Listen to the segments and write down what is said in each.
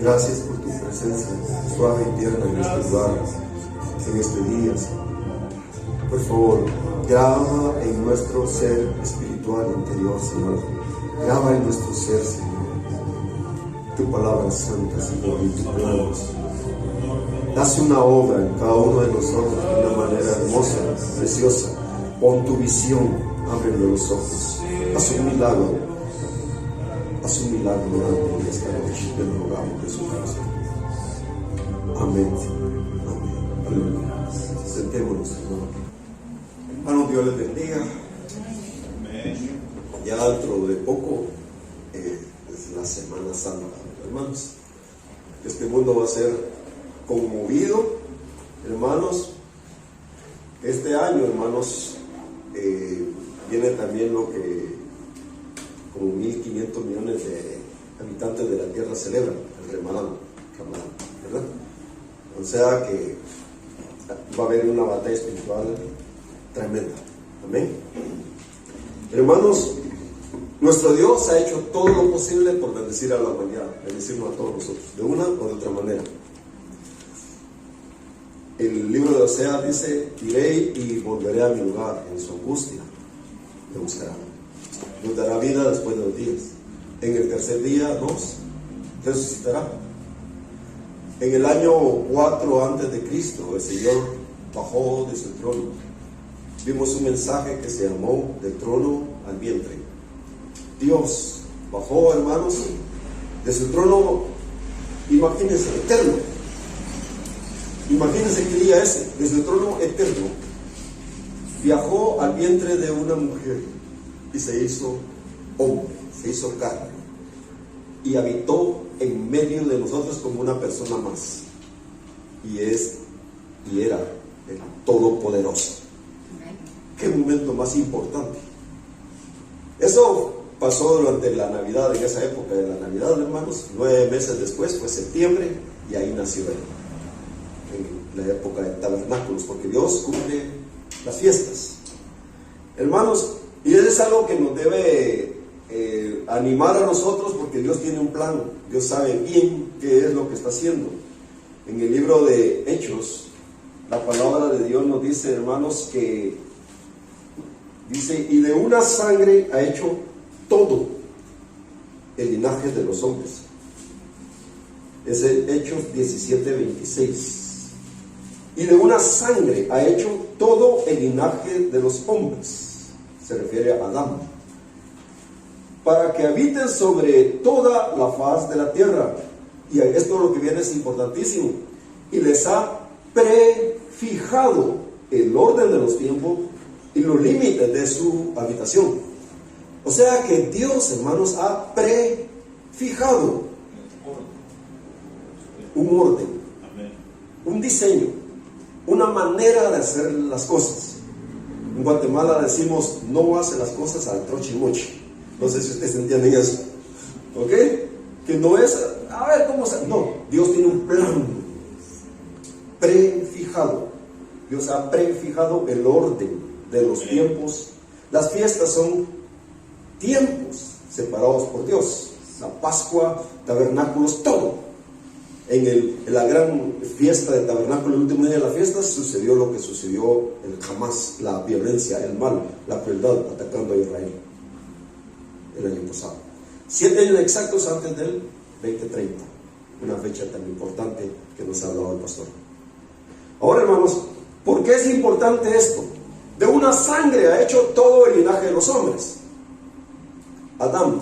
Gracias por tu presencia suave y tierna en este lugar, en este día, Señor. Por favor, graba en nuestro ser espiritual interior, Señor. Graba en nuestro ser, Señor, tu palabra santa, Señor, y tu plan, Señor. Hace una obra en cada uno de nosotros de una manera hermosa, preciosa. Pon tu visión, ábrele los ojos. Haz un milagro. Haz un milagro en esta noche. Te lo rogamos, Jesús. Amén. Amén. Aleluya. Sentémonos, Señor. Hermano, Dios les bendiga. Amén. Ya dentro de poco es la Semana Santa, hermanos. Este mundo va a ser conmovido, hermanos. Este año, hermanos, viene también lo que como 1.500 millones de habitantes de la tierra celebran el Ramadán, ¿verdad? O sea que va a haber una batalla espiritual tremenda. Amén. Hermanos, nuestro Dios ha hecho todo lo posible por bendecir a la humanidad, bendecirnos a todos nosotros, de una o de otra manera. El libro de Oseas dice: iré y volveré a mi lugar, en su angustia me buscará. Nos dará vida después de los días. En el tercer día nos resucitará. En el año 4 antes de Cristo, el Señor bajó de su trono. Vimos un mensaje que se llamó del trono al vientre. Dios bajó, hermanos, de su trono, imagínense, eterno. Imagínense qué día ese, desde el trono eterno, viajó al vientre de una mujer y se hizo hombre, se hizo carne y habitó en medio de nosotros como una persona más, y era el Todopoderoso. Qué momento más importante. Eso pasó durante la Navidad, en esa época de la Navidad, hermanos. 9 meses después fue septiembre, y ahí nació él, en la época de tabernáculos, porque Dios cumple las fiestas, hermanos. Y eso es algo que nos debe animar a nosotros, porque Dios tiene un plan. Dios sabe bien qué es lo que está haciendo. En el libro de Hechos, la palabra de Dios nos dice, hermanos, que dice: y de una sangre ha hecho todo el linaje de los hombres. Es el Hechos 17:26. Y de una sangre ha hecho todo el linaje de los hombres. Se refiere a Adán, para que habiten sobre toda la faz de la tierra. Y esto es lo que viene, es importantísimo. Y les ha prefijado el orden de los tiempos y los límites de su habitación. O sea que Dios, hermanos, ha prefijado un orden, un diseño, una manera de hacer las cosas. En Guatemala decimos: no hace las cosas al trochimoche. No sé si ustedes entienden eso, ¿ok? Que no es a ver cómo se... No, Dios tiene un plan prefijado. Dios ha prefijado el orden de los tiempos. Las fiestas son tiempos separados por Dios. La Pascua, tabernáculos, todo. En la gran fiesta de tabernáculo, el último día de la fiesta, sucedió lo que sucedió jamás, la violencia, el mal, la crueldad atacando a Israel el año pasado. 7 años exactos antes del 2030, una fecha tan importante que nos ha hablado el pastor. Ahora, hermanos, ¿por qué es importante esto? De una sangre ha hecho todo el linaje de los hombres. Adán.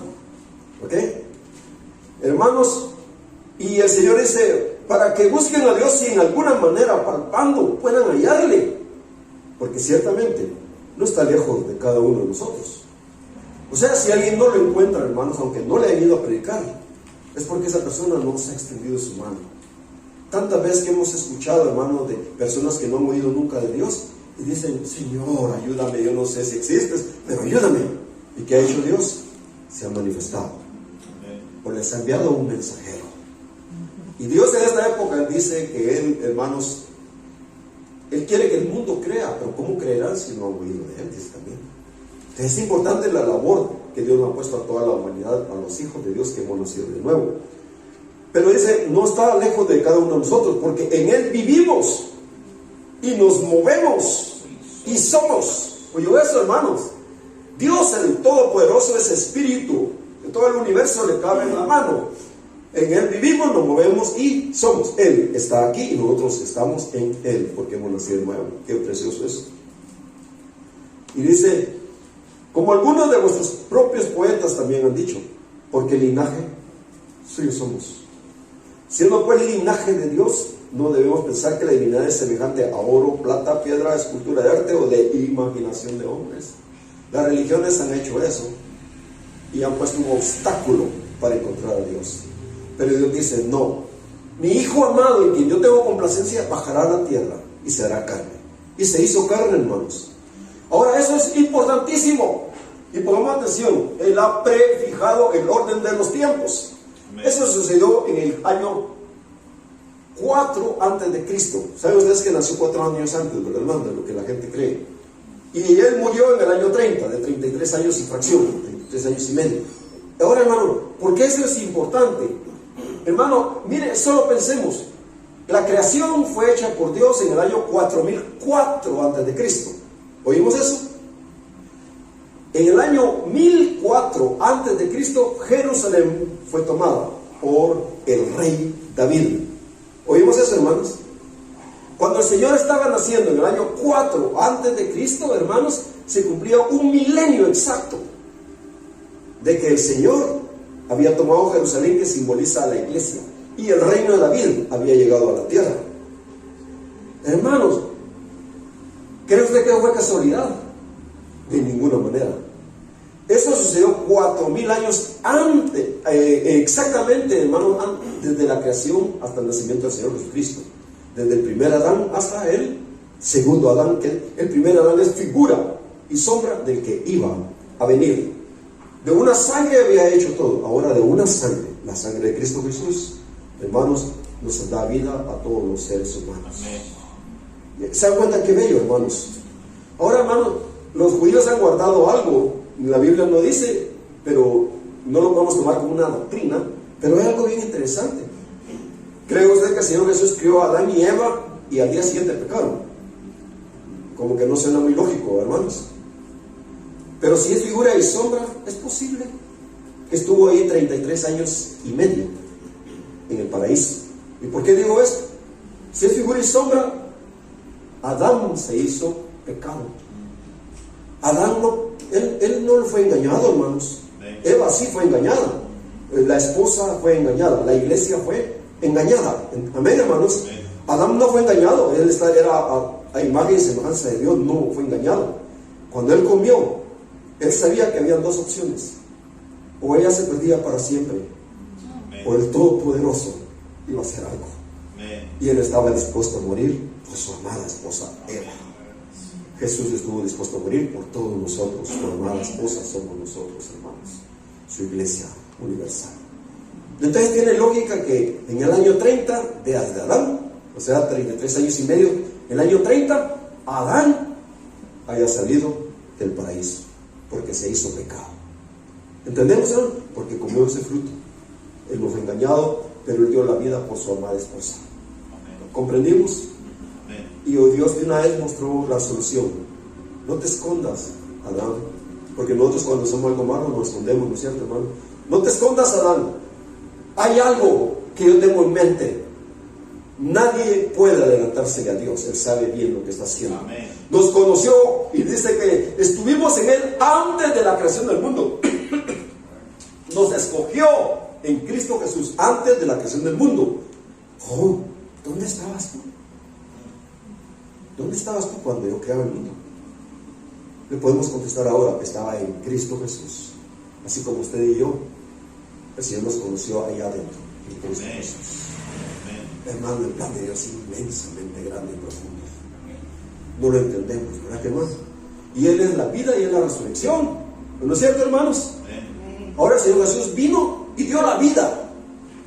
¿Ok? Hermanos, y el Señor dice, para que busquen a Dios y en alguna manera palpando puedan hallarle, porque ciertamente no está lejos de cada uno de nosotros. O sea, si alguien no lo encuentra, hermanos, aunque no le haya ido a predicar, es porque esa persona no se ha extendido su mano. Tantas veces que hemos escuchado, hermanos, de personas que no han oído nunca de Dios y dicen, Señor, ayúdame, yo no sé si existes, pero ayúdame. ¿Y qué ha hecho Dios? Se ha manifestado, o les ha enviado un mensajero. Y Dios en esta época dice que Él, hermanos, Él quiere que el mundo crea, pero ¿cómo creerán si no han oído de Él? Dice también. Entonces es importante la labor que Dios nos ha puesto a toda la humanidad, a los hijos de Dios que hemos nacido de nuevo. Pero dice, no está lejos de cada uno de nosotros, porque en Él vivimos y nos movemos y somos. Oye, eso, hermanos, Dios el Todopoderoso es espíritu, que todo el universo le cabe en la mano. En Él vivimos, nos movemos y somos. Él está aquí y nosotros estamos en Él, porque hemos nacido de nuevo. Qué precioso es. Y dice, como algunos de vuestros propios poetas también han dicho, porque linaje suyo somos. Siendo pues linaje de Dios, no debemos pensar que la divinidad es semejante a oro, plata, piedra, escultura de arte o de imaginación de hombres. Las religiones han hecho eso y han puesto un obstáculo para encontrar a Dios. Pero Dios dice, no, mi Hijo amado en quien yo tengo complacencia bajará a la tierra y se hará carne. Y se hizo carne, hermanos. Ahora eso es importantísimo. Y pongamos atención, Él ha prefijado el orden de los tiempos. Eso sucedió en el año 4 antes de Cristo. ¿Saben ustedes que nació 4 años antes, verdad, hermano? De lo que la gente cree. Y Él murió en el año 30, de 33 años y fracción, 33 años y medio. Ahora, hermano, ¿por qué eso es importante? Hermano, mire, solo pensemos. La creación fue hecha por Dios en el año 4004 antes de Cristo. ¿Oímos eso? En el año 1004 antes de Cristo, Jerusalén fue tomada por el rey David. ¿Oímos eso, hermanos? Cuando el Señor estaba naciendo en el año 4 antes de Cristo, hermanos, se cumplía un milenio exacto de que el Señor había tomado Jerusalén, que simboliza a la iglesia, y el reino de David había llegado a la tierra. Hermanos, ¿cree usted que fue casualidad? De ninguna manera. Eso sucedió 4000 años antes, exactamente, hermanos, desde la creación hasta el nacimiento del Señor Jesucristo. Desde el primer Adán hasta el segundo Adán, que el primer Adán es figura y sombra del que iba a venir. De una sangre había hecho todo, ahora de una sangre, la sangre de Cristo Jesús, hermanos, nos da vida a todos los seres humanos. ¿Se dan cuenta qué bello, hermanos? Ahora, hermanos, los judíos han guardado algo, la Biblia no dice, pero no lo podemos tomar como una doctrina, pero es algo bien interesante. ¿Cree usted que el Señor Jesús crió a Adán y Eva y al día siguiente pecaron? Como que no suena muy lógico, hermanos. Pero si es figura y sombra, es posible que estuvo ahí 33 años y medio en el paraíso. ¿Y por qué digo esto? Si es figura y sombra, Adán se hizo pecado. Adán él no fue engañado, hermanos. Eva sí fue engañada. La esposa fue engañada. La iglesia fue engañada. Amén, hermanos. Adán no fue engañado. Él era a imagen y semejanza de Dios. No fue engañado. Cuando él comió, él sabía que había dos opciones: o ella se perdía para siempre, o el Todopoderoso iba a hacer algo. Y él estaba dispuesto a morir por su amada esposa Eva. Jesús estuvo dispuesto a morir por todos nosotros. Su amada esposa somos nosotros, hermanos, su iglesia universal. Entonces tiene lógica que en el año 30 de Adán, o sea 33 años y medio, el año 30 Adán haya salido del paraíso, porque se hizo pecado. ¿Entendemos, hermano? Porque comió ese fruto. Él nos fue engañado, pero Él dio la vida por su amada esposa. ¿Comprendimos? Y hoy Dios de una vez mostró la solución. No te escondas, Adán, porque nosotros cuando hacemos algo malo nos escondemos, ¿no es cierto, hermano? No te escondas, Adán. Hay algo que yo tengo en mente. Nadie puede adelantarse a Dios. Él sabe bien lo que está haciendo. Amén. Nos conoció y dice que estuvimos en Él antes de la creación del mundo. Nos escogió en Cristo Jesús antes de la creación del mundo. Oh, ¿dónde estabas tú? ¿Dónde estabas tú cuando yo creaba el mundo? Le podemos contestar ahora que estaba en Cristo Jesús. Así como usted y yo, el Señor nos conoció allá adentro, en Cristo Jesús. Hermano, el plan de Dios es inmensamente grande y profundo. No lo entendemos, ¿verdad que no? Y Él es la vida y es la resurrección. ¿No es cierto, hermanos? Ahora el Señor Jesús vino y dio la vida,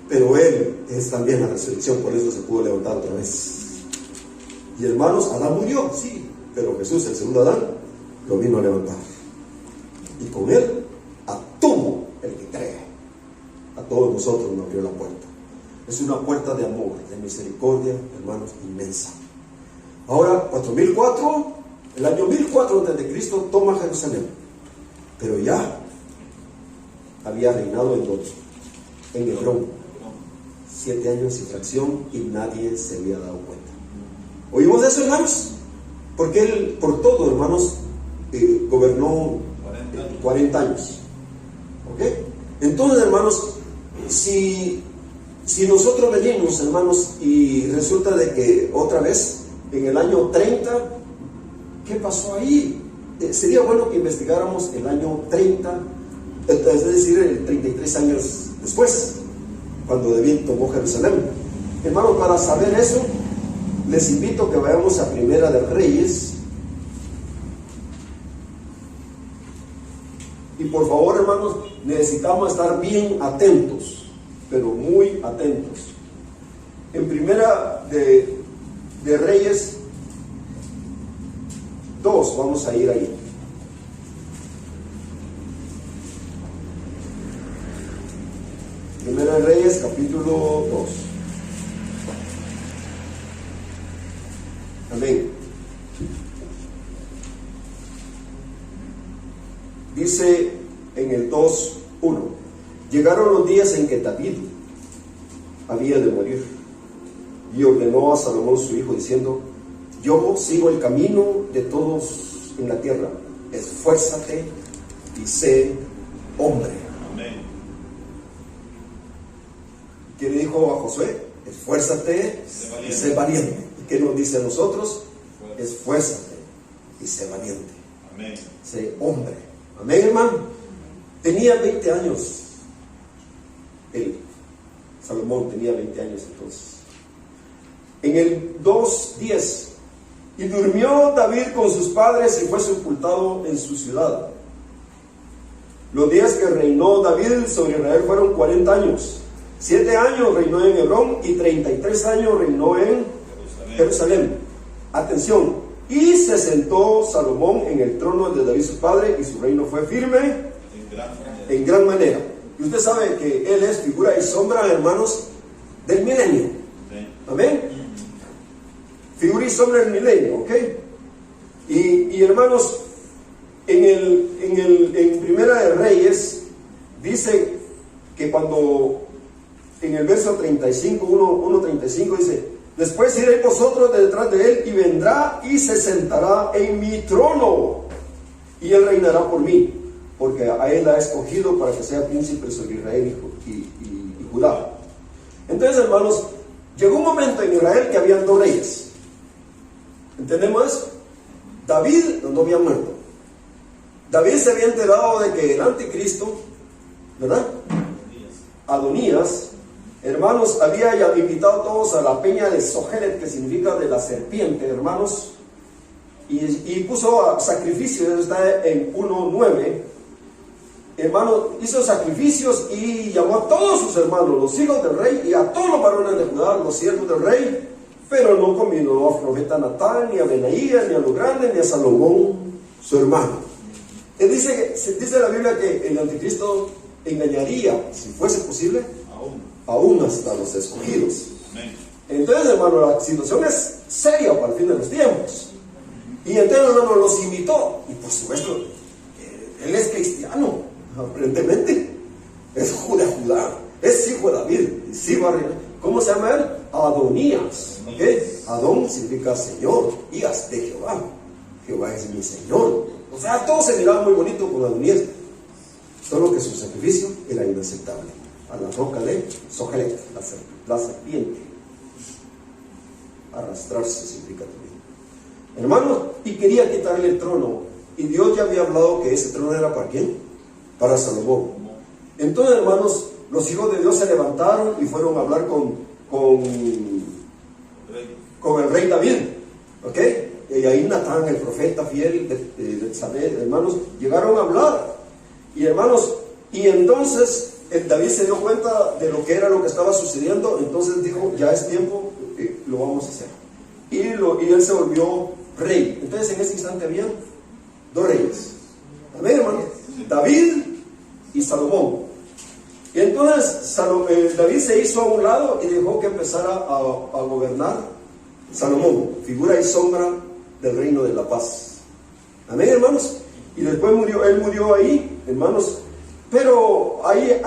pero Él es también la resurrección, por eso se pudo levantar otra vez. Y hermanos, Adán murió, sí, pero Jesús, el segundo Adán, lo vino a levantar. Y con Él, a todo el que cree, a todos nosotros nos abrió la puerta. Es una puerta de amor, de misericordia, hermanos, inmensa. Ahora, 4004, el año 1004 antes de Cristo, toma Jerusalén. Pero ya había reinado en Hebrón, 7 años y fracción, y nadie se había dado cuenta. ¿Oímos eso, hermanos? Porque Él, por todo, hermanos, gobernó 40 años. ¿Ok? Entonces, hermanos, si nosotros venimos, hermanos, y resulta de que otra vez, en el año 30, ¿qué pasó ahí? Sería bueno que investigáramos el año 30, es decir, 33 años después, cuando David tomó Jerusalén. Hermanos, para saber eso, les invito a que vayamos a Primera de Reyes. Y por favor, hermanos, necesitamos estar bien atentos, pero muy atentos. En Primera de Reyes 2, vamos a ir ahí. Primera de Reyes, capítulo 2. Amén. Dice en el 2:1: llegaron los días en que David había de morir, y ordenó a Salomón su hijo, diciendo: yo sigo el camino de todos en la tierra, esfuérzate y sé hombre. Amén. ¿Qué le dijo a Josué? Esfuérzate y sé valiente. ¿Y qué nos dice a nosotros? Esfuérzate y sé valiente. Amén. Sé hombre. Amén, hermano. Tenía 20 años. Salomón tenía 20 años entonces. En el 2:10: y durmió David con sus padres y fue sepultado en su ciudad. Los días que reinó David sobre Israel fueron 40 años. 7 años reinó en Hebrón y 33 años reinó en Jerusalén. Atención. Y se sentó Salomón en el trono de David su padre, y su reino fue firme en gran manera. Y usted sabe que él es figura y sombra, hermanos, del milenio. Amén. Figura y sombra del milenio, ¿ok? Y hermanos, en Primera de Reyes dice que cuando en el verso 35, 1:35 dice: después iréis vosotros detrás de él, y vendrá y se sentará en mi trono, y él reinará por mí, porque a él ha escogido para que sea príncipe sobre Israel y Judá. Entonces, hermanos, llegó un momento en Israel que habían 2 reyes. ¿Entendemos eso? David no había muerto. David se había enterado de que el anticristo, ¿verdad? Adonías, hermanos, había ya invitado a todos a la peña de Zohelet, que significa de la serpiente, hermanos, y puso sacrificios. Eso está en 1:9. Hermano, hizo sacrificios y llamó a todos sus hermanos, los hijos del rey, y a todos los varones de Judá, los siervos del rey, pero no convidó a profeta Natán, ni a Benaías, ni a los grandes, ni a Salomón, su hermano. Dice la Biblia que el anticristo engañaría, si fuese posible, aún hasta los escogidos. Entonces, hermano, la situación es seria para el fin de los tiempos. Y entonces, hermano, los invitó. Y por supuesto, él es cristiano, aparentemente. Es hijo de Judá, es hijo de David. ¿Cómo se llama él? Adonías. ¿Okay? Adón significa Señor, hijas de Jehová. Jehová es mi Señor. O sea, todo se miraba muy bonito con Adonías. Solo que su sacrificio era inaceptable. A la roca de Sohelet, la serpiente. Arrastrarse significa también. Hermanos, y quería quitarle el trono. Y Dios ya había hablado que ese trono era para ¿quién? Para Salomón. Entonces, hermanos, los hijos de Dios se levantaron y fueron a hablar con el rey David. ¿Ok? Y ahí Natán, el profeta fiel de Samuel, hermanos, llegaron a hablar. Y hermanos, y entonces David se dio cuenta de lo que era lo que estaba sucediendo. Entonces dijo, ya es tiempo, lo vamos a hacer. Y él se volvió rey. Entonces en ese instante había dos reyes. Amén, hermanos. David y Salomón. Y entonces David se hizo a un lado y dejó que empezara a gobernar Salomón, figura y sombra del reino de la paz. Amén, hermanos. Y después él murió ahí, hermanos. Pero hay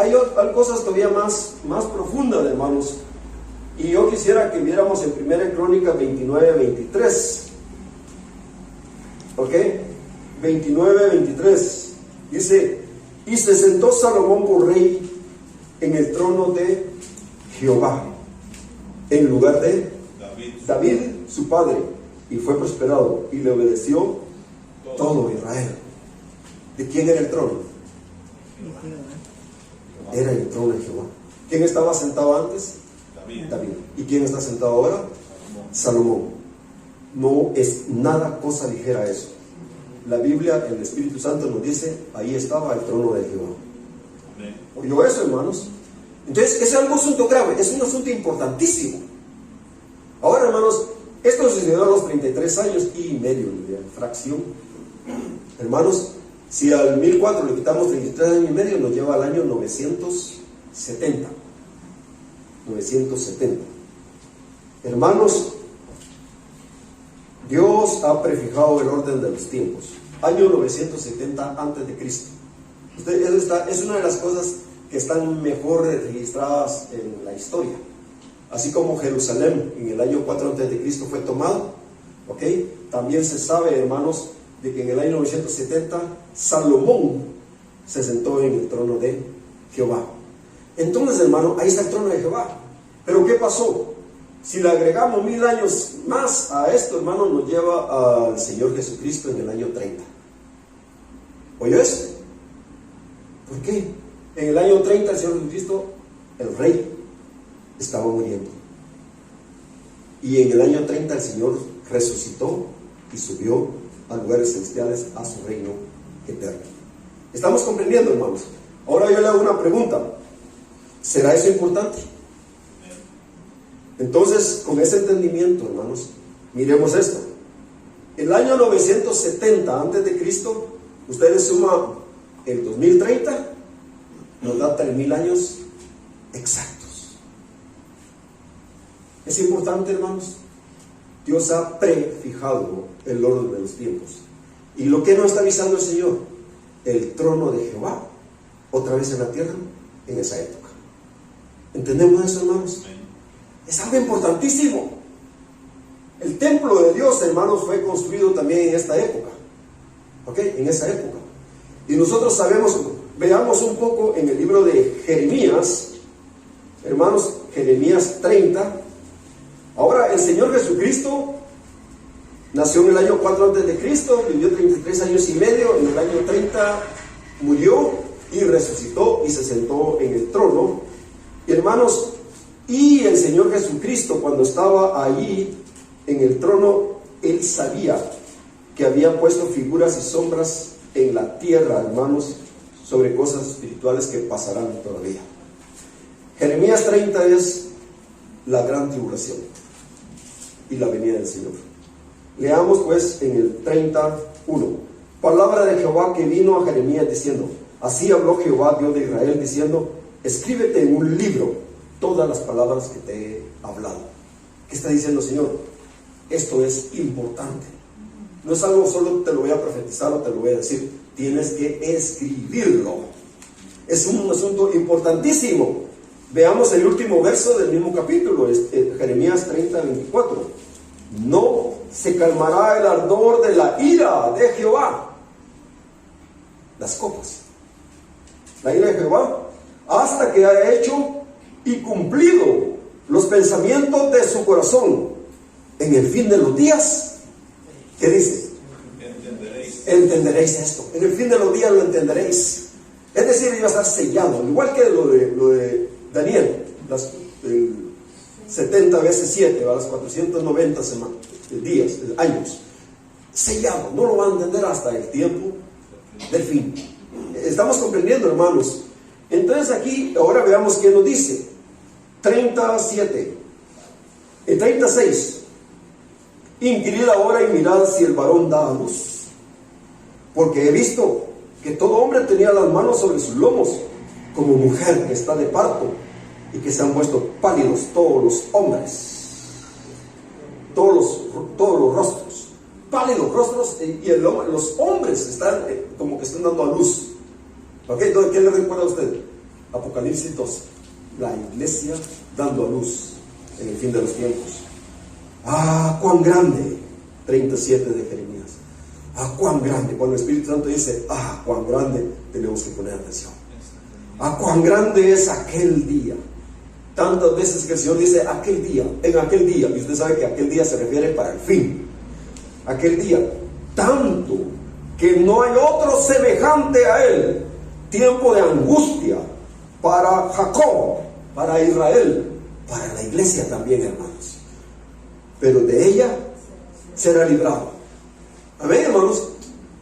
cosas todavía más profundas, hermanos. Y yo quisiera que viéramos en 1 Crónicas 29-23. ¿Ok? 29-23. Dice, y se sentó Salomón por rey en el trono de Jehová, en lugar de David, su padre, y fue prosperado, y le obedeció todo Israel. ¿De quién era el trono? Era el trono de Jehová. ¿Quién estaba sentado antes? David. ¿Y quién está sentado ahora? Salomón. No es nada cosa ligera eso. La Biblia, el Espíritu Santo nos dice, ahí estaba el trono de Jehová. ¿Oyó eso, hermanos? Entonces, es algo asunto grave, es un asunto importantísimo. Ahora, hermanos, esto sucedió a los 33 años y medio de fracción. Hermanos, si al 1004 le quitamos 33 años y medio, nos lleva al año 970. 970. Hermanos, Dios ha prefijado el orden de los tiempos. Año 970 antes de Cristo. Es una de las cosas que están mejor registradas en la historia. Así como Jerusalén en el año 4 antes de Cristo fue tomado, ¿ok? También se sabe, hermanos, de que en el año 970 Salomón se sentó en el trono de Jehová. Entonces, hermano, ahí está el trono de Jehová. Pero ¿qué pasó? Si le agregamos 1000 años más a esto, hermano, nos lleva al Señor Jesucristo en el año 30. ¿Oyó eso? ¿Por qué? En el año 30 el Señor Jesucristo, el Rey, estaba muriendo. Y en el año 30 el Señor resucitó y subió a lugares celestiales, a su reino eterno. ¿Estamos comprendiendo, hermanos? Ahora yo le hago una pregunta. ¿Será eso importante? Entonces, con ese entendimiento, hermanos, miremos esto. El año 970 antes de Cristo, ustedes suman el 2030, nos da 3000 años exactos. Es importante, hermanos. Dios ha prefijado el orden de los tiempos. ¿Y lo que nos está avisando el Señor? El trono de Jehová, otra vez en la tierra, en esa época. ¿Entendemos eso, hermanos? Es algo importantísimo. El templo de Dios, hermanos, fue construido también en esta época. ¿Ok? En esa época. Y nosotros sabemos, veamos un poco en el libro de Jeremías, hermanos, Jeremías 30. Ahora, el Señor Jesucristo nació en el año 4 antes de Cristo, vivió 33 años y medio, en el año 30 murió y resucitó y se sentó en el trono. Y hermanos, y el Señor Jesucristo, cuando estaba allí en el trono, Él sabía que había puesto figuras y sombras en la tierra, hermanos, sobre cosas espirituales que pasarán todavía. Jeremías 30 es la gran tribulación y la venida del Señor. Leamos pues en el 31. palabra de Jehová que vino a Jeremías diciendo, así habló Jehová, Dios de Israel, diciendo, escríbete en un libro todas las palabras que te he hablado. ¿Qué está diciendo el Señor? Esto es importante. No es algo solo te lo voy a profetizar o te lo voy a decir. Tienes que escribirlo. Es un asunto importantísimo. Veamos el último verso del mismo capítulo, Jeremías 30:24. No se calmará el ardor de la ira de Jehová. Las copas. La ira de Jehová, hasta que haya hecho y cumplido los pensamientos de su corazón. En el fin de los días, ¿qué dice? Entenderéis esto. En el fin de los días lo entenderéis. Es decir, iba a estar sellado, igual que lo de Daniel, las 70 veces 7, las 490 semanas, días, años. Sellado, no lo va a entender hasta el tiempo del fin. Estamos comprendiendo, hermanos. Entonces aquí, ahora veamos qué nos dice. 37, 36. Inquirid ahora y mirad si el varón da a luz, porque he visto que todo hombre tenía las manos sobre sus lomos, como mujer que está de parto, y que se han puesto pálidos todos los hombres, todos los rostros, pálidos rostros, y los hombres están como que están dando a luz. ¿Ok? ¿Qué le recuerda a usted? Apocalipsis 12, la iglesia dando a luz en el fin de los tiempos. ¡Ah, cuán grande! 37 de Jeremías. ¡Ah, cuán grande! Cuando el Espíritu Santo dice, ¡ah, cuán grande! Tenemos que poner atención. ¡Ah, cuán grande es aquel día! Tantas veces que el Señor dice, aquel día, en aquel día, y usted sabe que aquel día se refiere para el fin. Aquel día, tanto que no hay otro semejante a él. Tiempo de angustia para Jacob, para Israel, para la iglesia también, hermanos. Pero de ella será librado. Amén, hermanos.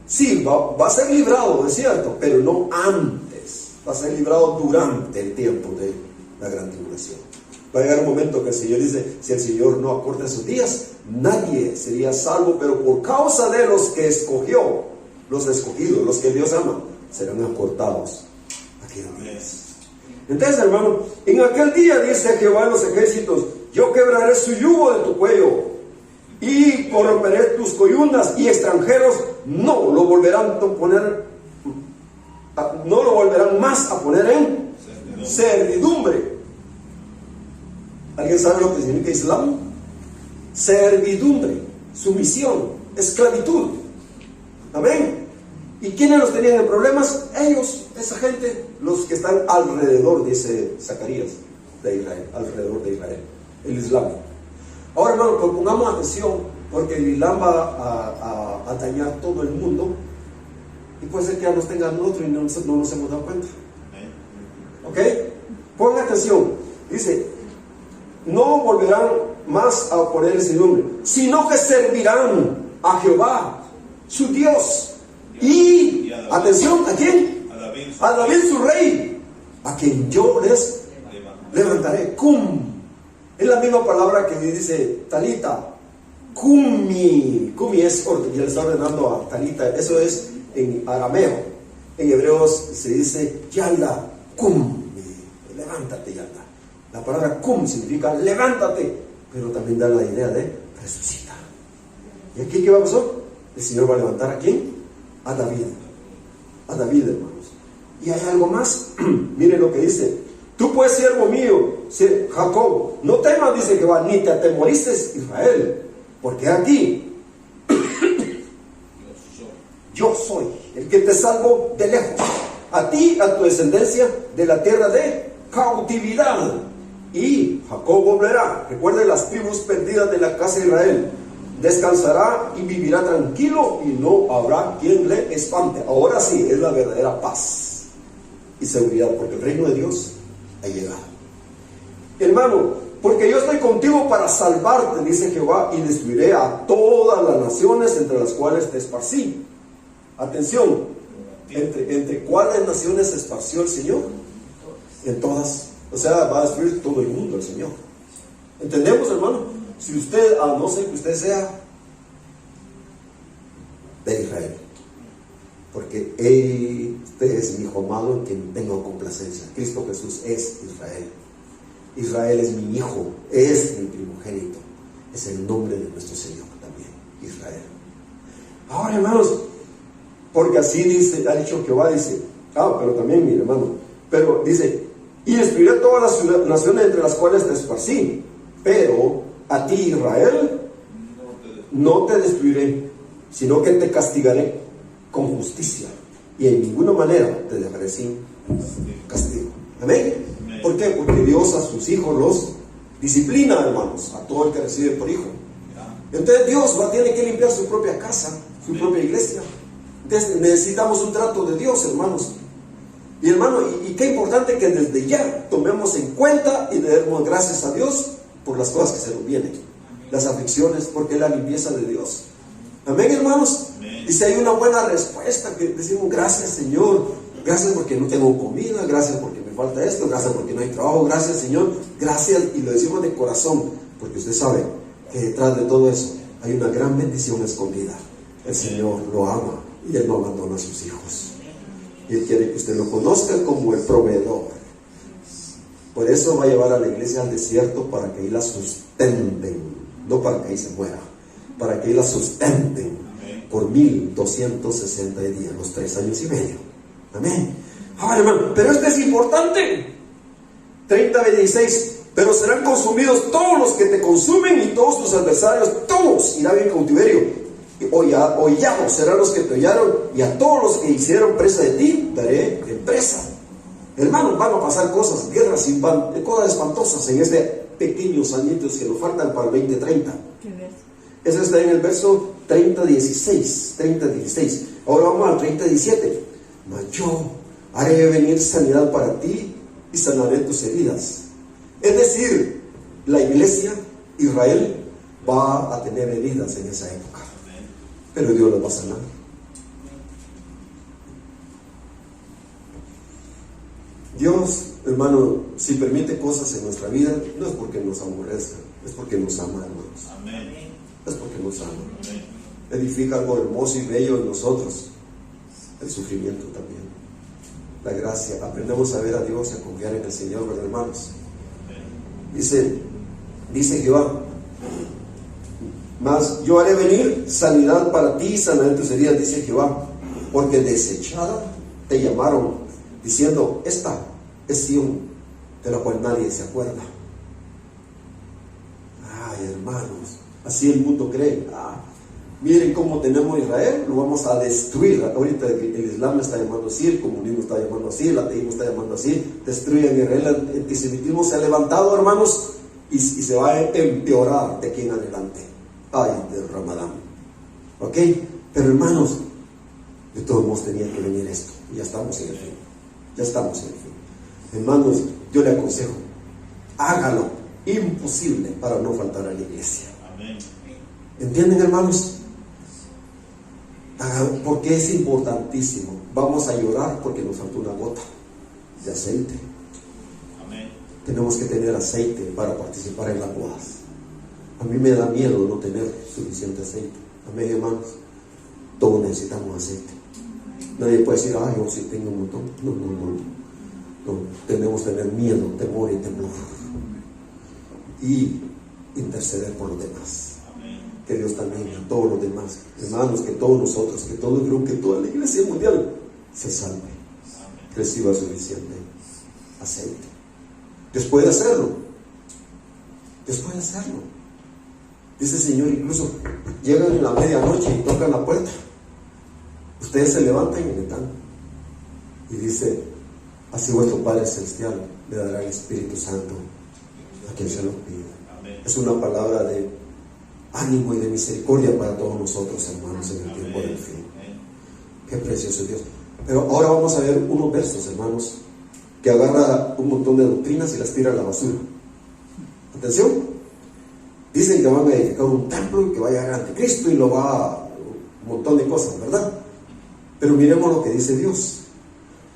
Sí, va a ser librado, es cierto, pero no antes. Va a ser librado durante el tiempo de la gran tribulación. Va a llegar un momento que el Señor dice, si el Señor no acorta sus días, nadie sería salvo, pero por causa de los que escogió, los escogidos, los que Dios ama, serán acortados aquellos días. Entonces, hermano, en aquel día dice Jehová de los ejércitos, yo quebraré su yugo de tu cuello y corromperé tus coyundas, y extranjeros no lo volverán más a poner en servidumbre. ¿Alguien sabe lo que significa Islam? Servidumbre, sumisión, esclavitud. Amén. ¿Y quiénes los tenían en problemas? Ellos, esa gente, los que están alrededor, dice Zacarías, de Israel, alrededor de Israel, el Islam. Ahora, hermano, pues pongamos atención, porque el Islam va a dañar todo el mundo, y puede ser que ya nos tengan nosotros y no nos hemos dado cuenta. ¿Ok? Pongan atención. Dice, no volverán más a poner ese nombre, sino que servirán a Jehová, su Dios. Y, atención, ¿a quién? A David su rey, a quien yo les levantaré. Cum. Es la misma palabra que dice Talita. Cumi. Cumi es, y le está ordenando a Talita. Eso es en arameo. En hebreo se dice Yalda. Cum. Levántate, Yalda. La palabra cum significa levántate, pero también da la idea de resucita. ¿Y aquí qué va a pasar? El Señor va a levantar a quién? A David. A David, hermanos. Y hay algo más. Miren lo que dice. Tú pues, siervo mío, Jacob, no temas, dice Jehová, ni te atemorices, Israel, porque aquí yo soy el que te salvo de lejos, a ti, a tu descendencia, de la tierra de cautividad. Y Jacob volverá. Recuerden las tribus perdidas de la casa de Israel. Descansará y vivirá tranquilo, y no habrá quien le espante. Ahora sí es la verdadera paz y seguridad, porque el reino de Dios ha llegado. Hermano, porque yo estoy contigo para salvarte, dice Jehová, y destruiré a todas las naciones entre las cuales te esparcí. Atención, ¿entre cuáles naciones se esparció el Señor? En todas. O sea, va a destruir todo el mundo el Señor. ¿Entendemos, hermano? Si usted, a no ser que usted sea de Israel, porque este es mi hijo amado en quien tengo complacencia. Cristo Jesús es Israel. Israel es mi hijo, es mi primogénito. Es el nombre de nuestro Señor también, Israel. Ahora, hermanos, porque así dice, ha dicho Jehová, dice, pero también mi hermano, pero dice, y destruiré todas las naciones entre las cuales te esparcí, pero a ti, Israel, no te destruiré, sino que te castigaré con justicia, y en ninguna manera te dejaré sin castigo. ¿Amén? ¿Por qué? Porque Dios a sus hijos los disciplina, hermanos, a todo el que recibe por hijo. Entonces Dios tiene que limpiar su propia casa, su propia iglesia. Entonces necesitamos un trato de Dios, hermanos. Y hermano, y qué importante que desde ya tomemos en cuenta y le demos gracias a Dios por las cosas que se nos vienen, las aflicciones, porque es la limpieza de Dios. Amén, hermanos. Y si hay una buena respuesta, que decimos gracias, Señor, gracias porque no tengo comida, gracias porque me falta esto, gracias porque no hay trabajo, gracias, Señor, gracias, y lo decimos de corazón, porque usted sabe que detrás de todo eso hay una gran bendición escondida. El Señor lo ama y Él no abandona a sus hijos. Y Él quiere que usted lo conozca como el proveedor. Por eso va a llevar a la iglesia al desierto, para que ahí la sustenten, no para que ahí se muera, para que ahí la sustenten por 1260 días, los 3 años y medio. Amén. Ahora, hermano, pero esto es importante. 30:26. Pero serán consumidos todos los que te consumen, y todos tus adversarios, todos irán en cautiverio. Hollados serán los que te hollaron, y a todos los que hicieron presa de ti daré en presa. Hermanos, van a pasar cosas, guerras, cosas espantosas en este pequeños añitos que nos faltan para el 2030. Eso está en el verso 30:16. Ahora vamos al 30:17. Mas yo haré venir sanidad para ti y sanaré tus heridas. Es decir, la iglesia, Israel, va a tener heridas en esa época, pero Dios las va a sanar. Dios, hermano, si permite cosas en nuestra vida, no es porque nos aborrezca, es porque nos ama, hermanos. Es porque nos ama. Edifica algo hermoso y bello en nosotros. El sufrimiento también, la gracia. Aprendemos a ver a Dios y a confiar en el Señor, ¿verdad, hermanos? Dice Jehová, mas yo haré venir sanidad para ti y sanaré tus heridas, dice Jehová, porque desechada te llamaron, diciendo, esta es Sión, de la cual nadie se acuerda. Ay, hermanos, así el mundo cree. Miren cómo tenemos Israel, lo vamos a destruir. Ahorita el Islam está llamando así, el comunismo está llamando así, el ateísmo está llamando así. Destruyen Israel, el antisemitismo se ha levantado, hermanos, y se va a empeorar de aquí en adelante. Ay, del Ramadán. ¿Ok? Pero hermanos, de todos modos tenía que venir esto. Y ya estamos en el fin. Ya estamos en el fin. Hermanos, yo le aconsejo, hágalo imposible para no faltar a la iglesia. Amén. ¿Entienden, hermanos? Porque es importantísimo. Vamos a llorar porque nos falta una gota de aceite. Amén. Tenemos que tener aceite para participar en las bodas. A mí me da miedo no tener suficiente aceite. Amén, hermanos. Todos necesitamos aceite. Nadie puede decir, yo sí tengo un montón. No. Tenemos que tener miedo, temor y temblor. Y interceder por los demás. Que Dios también a todos los demás, hermanos, que todos nosotros, que todo el grupo, que toda la iglesia mundial se salve, reciba suficiente aceite. Dios puede hacerlo. Dice el Señor, incluso llegan en la medianoche y tocan la puerta. Ustedes se levantan y le dan. Y dice, así vuestro Padre Celestial le dará el Espíritu Santo a quien se lo pida. Es una palabra de ánimo y de misericordia para todos nosotros, hermanos, en el tiempo del fin. Qué precioso Dios. Pero ahora vamos a ver unos versos, hermanos, que agarra un montón de doctrinas y las tira a la basura. Atención. Dicen que van a edificar un templo y que va a llegar Anticristo y lo va un montón de cosas, ¿verdad? Pero miremos lo que dice Dios.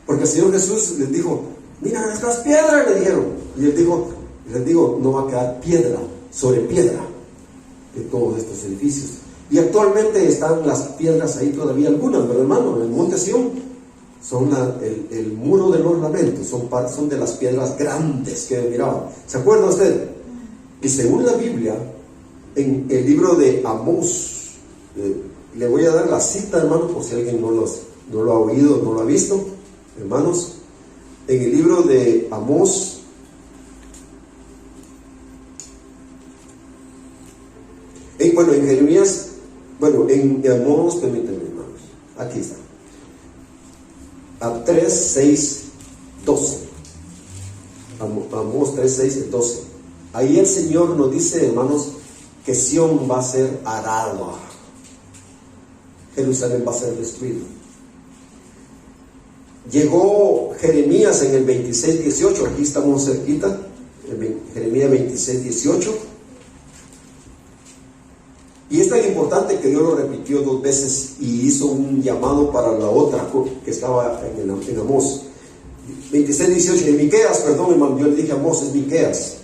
Porque el Señor Jesús les dijo, mira estas piedras, le dijeron. Y Él dijo, les digo, no va a quedar piedra sobre piedra de todos estos edificios. Y actualmente están las piedras ahí todavía algunas, ¿verdad, hermano? En el monte Sión son el muro del ornamento, son de las piedras grandes que miraban. ¿Se acuerda usted? Y según la Biblia, en el libro de Amós, le voy a dar la cita, hermano, por si alguien no lo ha oído, no lo ha visto, hermanos. En el libro de Amós, en Jeremías, en Amós, permítanme, hermanos, aquí está, a 3, 6, 12, Amós 3, 6, 12. Ahí el Señor nos dice, hermanos, que Sión va a ser arada, Jerusalén va a ser destruido. Llegó Jeremías en el 26, 18, aquí estamos cerquita, Jeremías 26, 18. Y es tan importante que Dios lo repitió 2 veces y hizo un llamado para la otra que estaba en Amós. 26, 18, en Miqueas, perdón, hermano, yo le dije Amós, es Miqueas.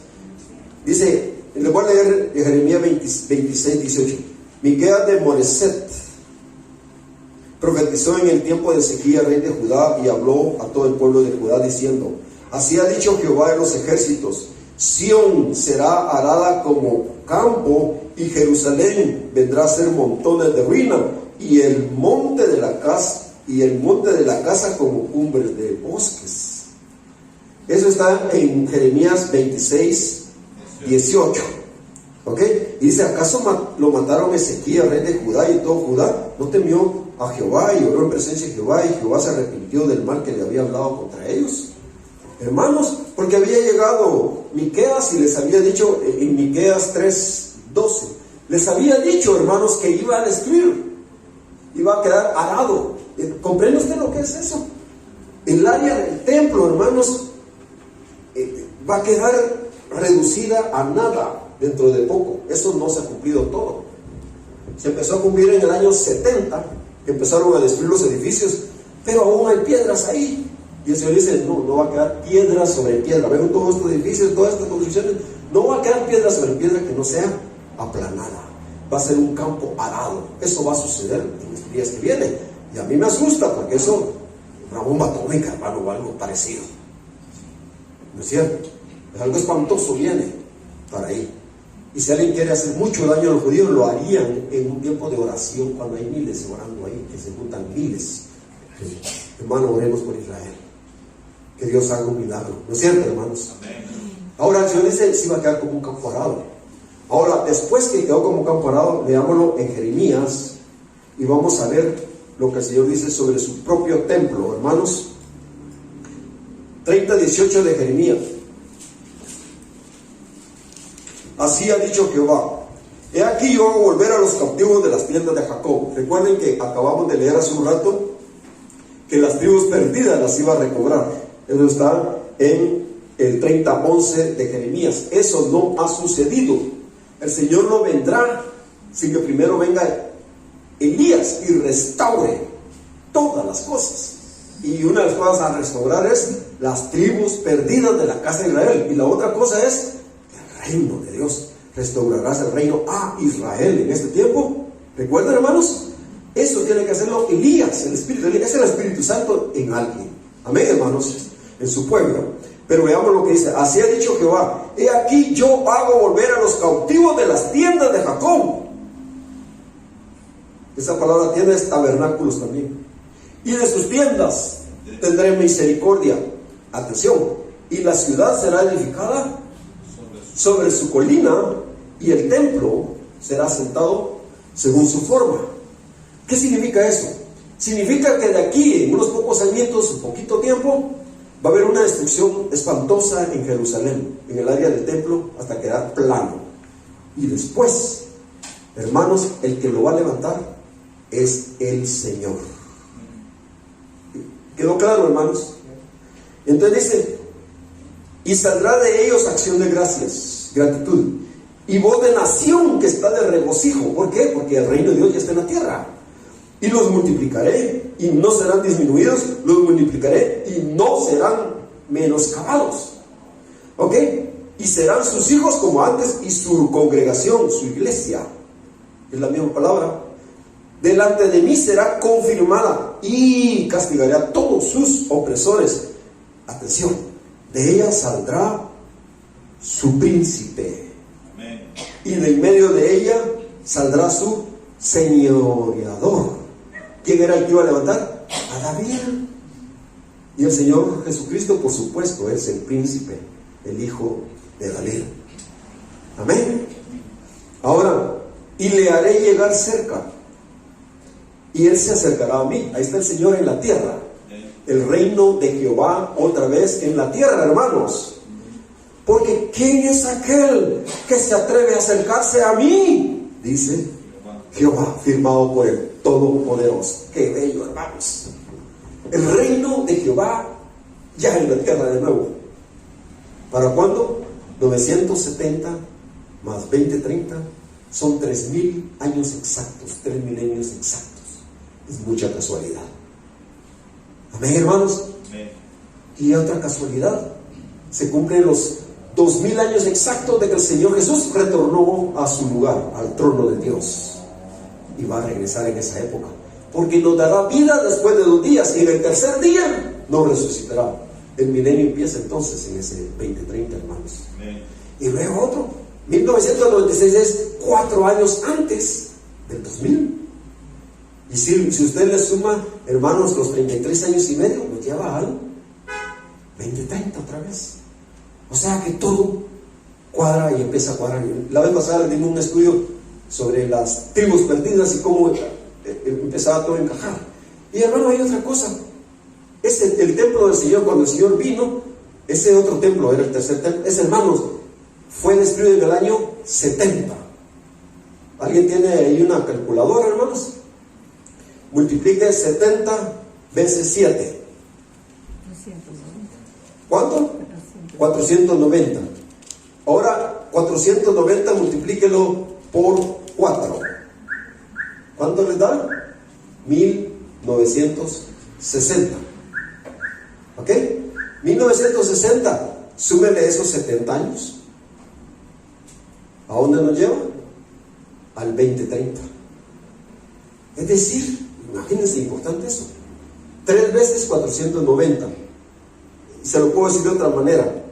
Dice, le voy a leer Jeremías 26, 18. Miqueas de Moreset profetizó en el tiempo de Ezequías, rey de Judá, y habló a todo el pueblo de Judá diciendo: así ha dicho Jehová de los ejércitos, Sión será arada como campo, y Jerusalén vendrá a ser montones de ruina, y el monte de la casa como cumbres de bosques. Eso está en Jeremías 26, 18. ¿Ok? Y dice: ¿acaso lo mataron Ezequías, rey de Judá, y todo Judá no temió a Jehová y oró en presencia de Jehová, y Jehová se arrepintió del mal que le había hablado contra ellos? Hermanos, porque había llegado Miqueas y les había dicho en Miqueas 3:12, les había dicho, hermanos, que iba a destruir, iba a quedar arado. ¿Comprende usted lo que es eso? El área del templo, hermanos, va a quedar reducida a nada dentro de poco. Eso no se ha cumplido todo. Se empezó a cumplir en el año 70, que empezaron a destruir los edificios, pero aún hay piedras ahí. Y el Señor dice: no va a quedar piedra sobre piedra. Ven todos estos edificios, todas estas construcciones, no va a quedar piedra sobre piedra que no sea aplanada. Va a ser un campo arado. Eso va a suceder en los días que vienen. Y a mí me asusta, porque eso, una bomba atómica, hermano, o algo parecido. ¿No es cierto? Es algo espantoso viene para ahí. Y si alguien quiere hacer mucho daño a los judíos, lo harían en un tiempo de oración, cuando hay miles orando ahí, que se juntan miles. Hermano, oremos por Israel, que Dios haga un milagro. ¿No es cierto, hermanos? Amén. Ahora el Señor dice: sí va a quedar como un campo arado. Ahora, después que quedó como un campo arado, leámoslo en Jeremías y vamos a ver lo que el Señor dice sobre su propio templo, hermanos. 30:18 de Jeremías. Así ha dicho Jehová: he aquí yo hago volver a los cautivos de las tiendas de Jacob. Recuerden que acabamos de leer hace un rato que las tribus perdidas las iba a recobrar. Eso está en el 30:11 de Jeremías. Eso no ha sucedido. El Señor no vendrá sin que primero venga Elías y restaure todas las cosas. Y una de las cosas a restaurar es las tribus perdidas de la casa de Israel. Y la otra cosa es el reino de Dios. Restaurarás el reino a Israel en este tiempo. ¿Recuerdan, hermanos? Eso tiene que hacerlo Elías, el Espíritu de Elías. Es el Espíritu Santo en alguien. Amén, hermanos, en su pueblo. Pero veamos lo que dice: así ha dicho Jehová: he aquí yo hago volver a los cautivos de las tiendas de Jacob. Esa palabra tienda es tabernáculos también. Y de sus tiendas tendré misericordia. Atención. Y la ciudad será edificada sobre su colina, y el templo será asentado según su forma. ¿Qué significa eso? Significa que de aquí, en unos pocos añitos, un poquito tiempo, va a haber una destrucción espantosa en Jerusalén, en el área del templo, hasta quedar plano. Y después, hermanos, el que lo va a levantar es el Señor. ¿Quedó claro, hermanos? Entonces dice: y saldrá de ellos acción de gracias, gratitud, y voz de nación que está de regocijo. ¿Por qué? Porque el reino de Dios ya está en la tierra. Y los multiplicaré, y no serán disminuidos, los multiplicaré, y no serán menoscabados. ¿Ok? Y serán sus hijos como antes, y su congregación, su iglesia. es la misma palabra. Delante de mí será confirmada y castigaré a todos sus opresores. Atención, de ella saldrá su príncipe. Amén. Y de en medio de ella saldrá su señoreador. ¿Quién era el que iba a levantar? A David. Y el Señor Jesucristo, por supuesto, es el príncipe, el hijo de David. Amén. Ahora, y le haré llegar cerca, y él se acercará a mí. Ahí está el Señor en la tierra. El reino de Jehová otra vez en la tierra, hermanos. Porque ¿quién es aquel que se atreve a acercarse a mí? Dice Jehová, firmado por el Todopoderoso. Qué bello, hermanos. El reino de Jehová ya en la tierra de nuevo. ¿Para cuándo? 970 más 2030 son 3000 años exactos, 3 milenios exactos. Es mucha casualidad. Amén, hermanos. Amén. Y otra casualidad, se cumplen los 2000 años exactos de que el Señor Jesús retornó a su lugar, al trono de Dios, y va a regresar en esa época, porque nos dará vida después de 2 días, y en el tercer día nos resucitará. El milenio empieza entonces en ese 2030, hermanos. Amén. Y luego otro, 1996 es 4 años antes del 2000. Y si usted le suma, hermanos, los 33 años y medio, nos lleva al 2030 otra vez. O sea que todo cuadra y empieza a cuadrar. La vez pasada le dimos un estudio sobre las tribus perdidas y cómo empezaba todo a encajar. Y hermano, hay otra cosa. Es el templo del Señor. Cuando el Señor vino, ese otro templo era el tercer templo. Ese, hermanos, fue destruido en el año 70. ¿Alguien tiene ahí una calculadora, hermanos? Multiplique 70 veces 7. 490. ¿Cuánto? 490. Ahora 490 multiplíquelo por 4. ¿Cuánto les da? 1960. ¿Ok? 1960. Súmele esos 70 años. ¿A dónde nos lleva? Al 2030. Es decir, imagínense, importante eso. 3 veces 490. Se lo puedo decir de otra manera.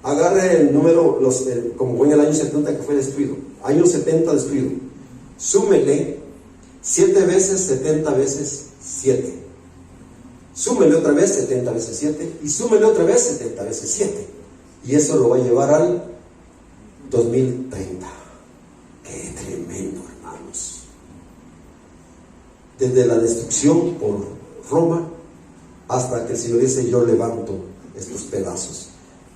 Agarre el número, como fue en el año 70 que fue destruido. Año 70 destruido. Súmele 7 veces 70 veces 7. Súmele otra vez 70 veces 7. Y súmele otra vez 70 veces 7. Y eso lo va a llevar al 2030. ¡Qué tremendo, hermanos! Desde la destrucción por Roma hasta que el Señor dice: yo levanto estos pedazos.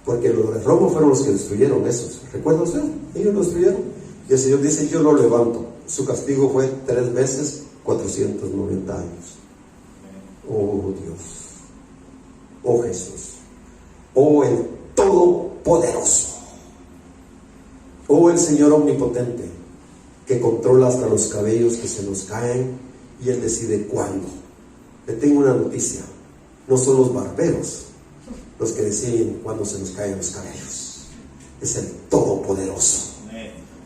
Porque los de Roma fueron los que destruyeron esos. ¿Recuerda usted? Ellos lo destruyeron. Y el Señor dice: yo lo levanto. Su castigo fue 3 veces 490 años. Oh Dios. Oh Jesús. Oh el Todopoderoso. Oh el Señor Omnipotente, que controla hasta los cabellos que se nos caen, y Él decide cuándo. Le tengo una noticia: no son los barberos los que deciden cuándo se nos caen los cabellos. Es el Todopoderoso.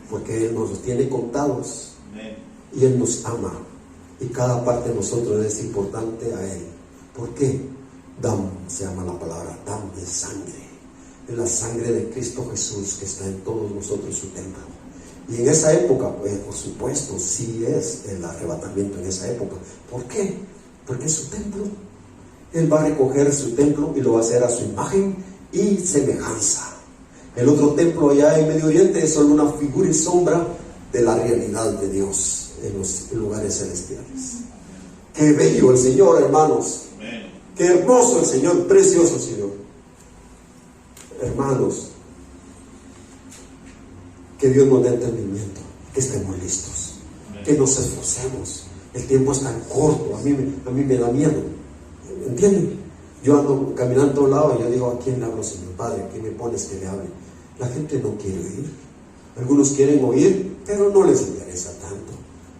Porque Él nos los tiene contados. Y Él nos ama. Y cada parte de nosotros es importante a Él. ¿Por qué? Dam se llama la palabra, dam de sangre. Es la sangre de Cristo Jesús que está en todos nosotros, su templo. Y en esa época, pues, por supuesto, sí es el arrebatamiento en esa época. ¿Por qué? Porque es su templo. Él va a recoger su templo y lo va a hacer a su imagen y semejanza. El otro templo allá en Medio Oriente es solo una figura y sombra de la realidad de Dios en los lugares celestiales. Qué bello el Señor, hermanos. Qué hermoso el Señor, precioso el Señor. Hermanos, que Dios nos dé entendimiento, que estemos listos, que nos esforcemos. El tiempo es tan corto, a mí me da miedo. ¿Entienden? Yo ando caminando a todos lados y yo digo: ¿a quién le hablo, Señor Padre? ¿Qué me pones que le hable? La gente no quiere oír. Algunos quieren oír, pero no les interesa tanto.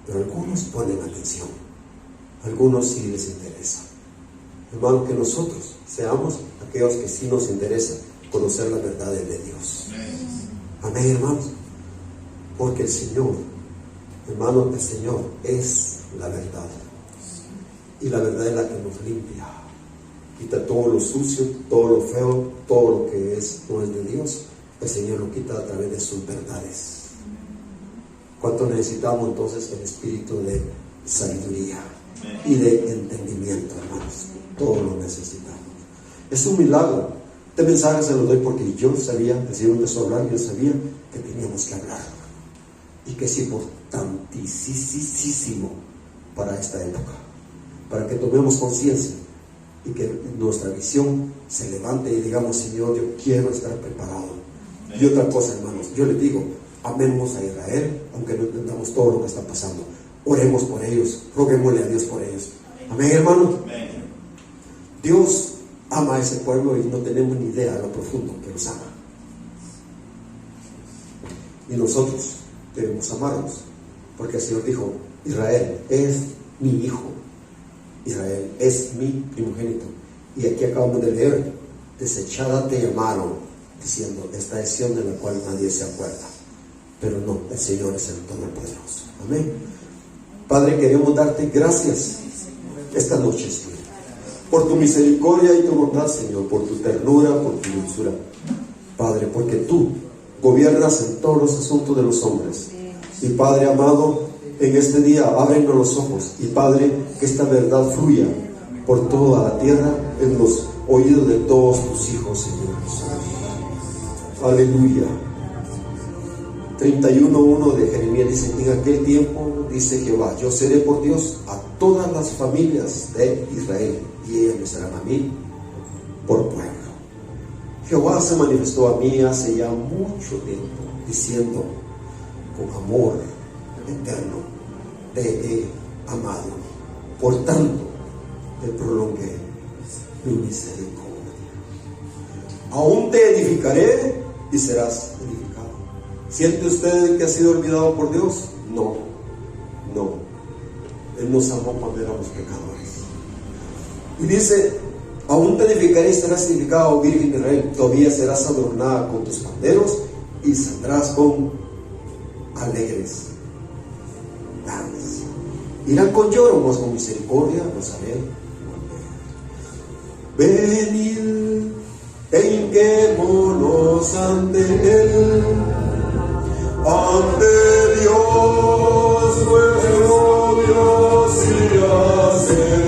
Pero algunos ponen atención. Algunos sí les interesa. Hermano, que nosotros seamos aquellos que sí nos interesa conocer las verdades de Dios. Amén, hermanos. Porque el Señor Hermano, el Señor es la verdad. Y la verdad es la que nos limpia. Quita todo lo sucio, todo lo feo, todo lo que no es de Dios. El Señor lo quita a través de sus verdades. ¿Cuánto necesitamos entonces el espíritu de sabiduría y de entendimiento, hermanos? Todo lo necesitamos. Es un milagro. Este mensaje se lo doy porque yo sabía, el Señor empezó a hablar, yo sabía que teníamos que hablar. Y que es importantísimo para esta época. Para que tomemos conciencia y que nuestra visión se levante y digamos, Señor, yo quiero estar preparado. Y otra cosa, hermanos, yo les digo, amemos a Israel, aunque no entendamos todo lo que está pasando. Oremos por ellos, roguémosle a Dios por ellos. Amén, hermanos. Dios ama a ese pueblo y no tenemos ni idea de lo profundo que los ama. Y nosotros debemos amarlos, porque el Señor dijo, Israel es mi hijo, Israel es mi primogénito. Y aquí acabamos de leer, desechada te llamaron, diciendo, esta es Sión de la cual nadie se acuerda. Pero no, el Señor es el Todopoderoso. Amén. Padre, queremos darte gracias esta noche, Señor, por tu misericordia y tu bondad, Señor, por tu ternura, por tu dulzura, Padre, porque tú gobiernas en todos los asuntos de los hombres. Y Padre amado, en este día ábrenos los ojos, y Padre, que esta verdad fluya por toda la tierra en los oídos de todos tus hijos, Señor. Aleluya. 31:1 de Jeremías dice, en aquel tiempo, dice Jehová, yo seré por Dios a todas las familias de Israel, y ellas me serán a mí por pueblo. Jehová se manifestó a mí hace ya mucho tiempo, diciendo, con amor eterno te he amado, por tanto te prolongué mi misericordia. Aún te edificaré y serás edificado. ¿Siente usted que ha sido olvidado por Dios? No. Él nos amó cuando éramos pecadores. Y dice, aún te edificaré y serás edificado, Virgen de Israel. Todavía serás adornada con tus panderos y saldrás con alegres danzas. Irán con lloro, mas con misericordia los haré volver. Venid, hinquémonos ante Él, ante Dios nuestro Dios y Hacedor.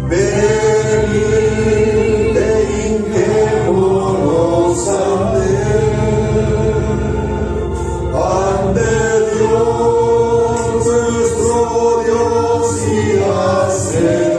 Venid, hinquémonos ante Dios nuestro Dios y Hacedor.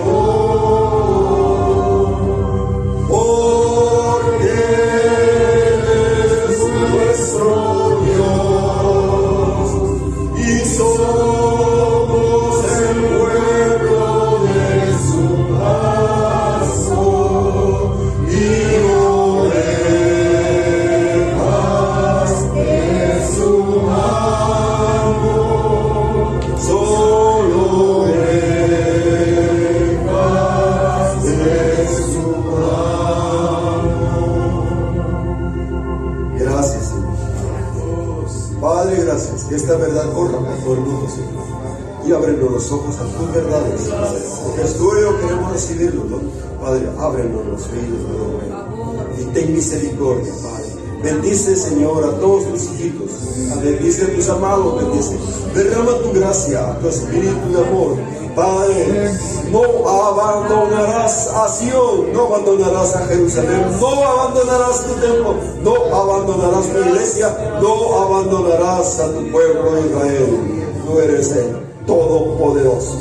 Que esta verdad corra por todo el mundo, Señor, y ábrenos los ojos a tus verdades, porque es tuyo, queremos recibirlo, ¿no? Padre, ábrenos los oídos, ¿no? Y ten misericordia, Padre. Bendice, Señor, a todos tus hijitos, bendice a tus amados, bendice, derrama tu gracia, tu espíritu de amor, Padre. No abandonarás a Sion, no abandonarás a Jerusalén, no abandonarás tu templo, no abandonarás tu iglesia, no abandonarás a tu pueblo Israel. Tú eres el Todopoderoso.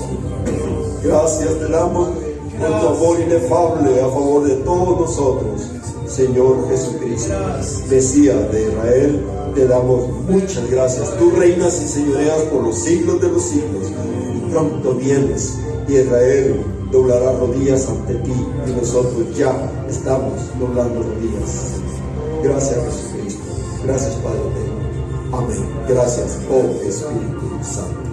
Gracias te damos por tu amor inefable a favor de todos nosotros, Señor Jesucristo, Mesías de Israel. Te damos muchas gracias. Tú reinas y señoreas por los siglos de los siglos, y pronto vienes, y Israel doblará rodillas ante ti, y nosotros ya estamos doblando rodillas. Gracias, Jesucristo. Gracias, Padre. Amén. Gracias, oh Espíritu Santo.